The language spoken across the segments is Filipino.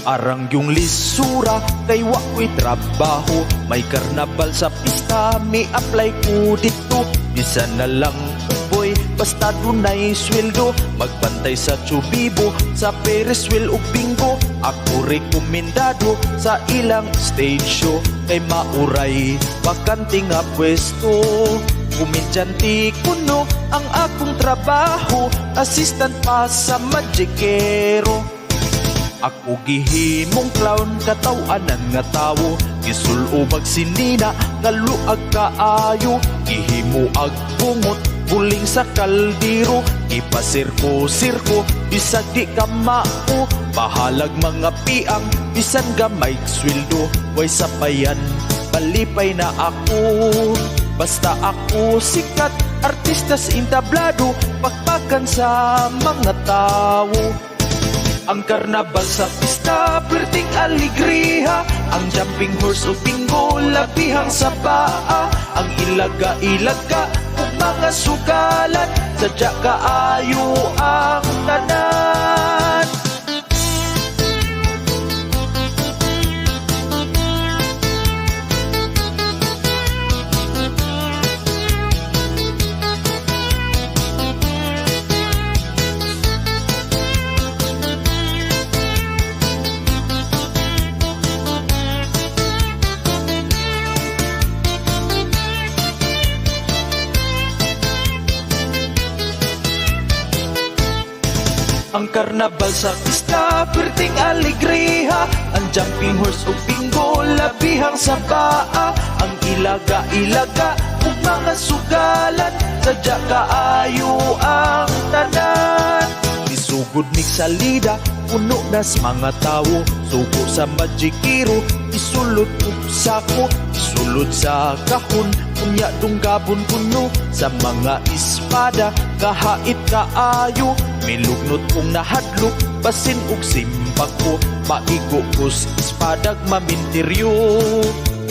Arang yung lisura, kay wako'y trabaho. May karnabal sa pista, may apply ko dito. Bisa na lang boy, basta dunay sweldo. Magbantay sa Chubibo, sa Ferris wheel ug bingo. Ako rekomendado sa ilang stage show. Kay mauray, bakante nga pwesto. Kumedyante kuno ang akong trabaho. Assistant pa sa Magikero. Ako gihimong clown, katawanan nga tawo. Gisulubag sinina, kaluag kaayo. Gihimo ag bungot, buling sa kaldero. Ipasirko-sirko, bisag di ka mao. Bahalag mga piang, bisan gamay sweldo. Way sapayan, palipay na ako. Basta ako sikat, artistas intablado. Pakpakan sa mga tao. Ang karnabal sa pista, perting aligriha. Ang jumping horse o bingo, labihang sa paa. Ang ilaga-ilaga, ug mga sugalan. Sadya kaayo ang tanan. Ang karnabal sa pista, perting aligriha. Ang jumping horse o bingo, labihang sa paa. Ang ilaga-ilaga, ug mga sugalan. Sadya kaayo ang tanan. Isugod mig salida, puno nas mga tawo. Suko sa Magikero, isulod ug sako. Isulod sa kahon, unya dunggabon kuno. Sa mga espada, kahait kaayo. Milugnot kong nahadlok, basin ug simpak ko. Maigo kus espadag maminteryo.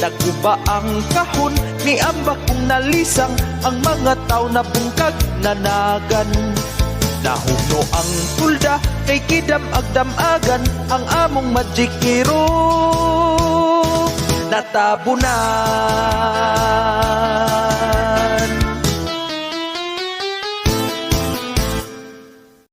Naguba ang kahon, niambak kong nalisang. Ang mga tao na bungkag nanagan. Nahuno ang tulda, kay kidam agdamagan. Ang among Magikero natabo na.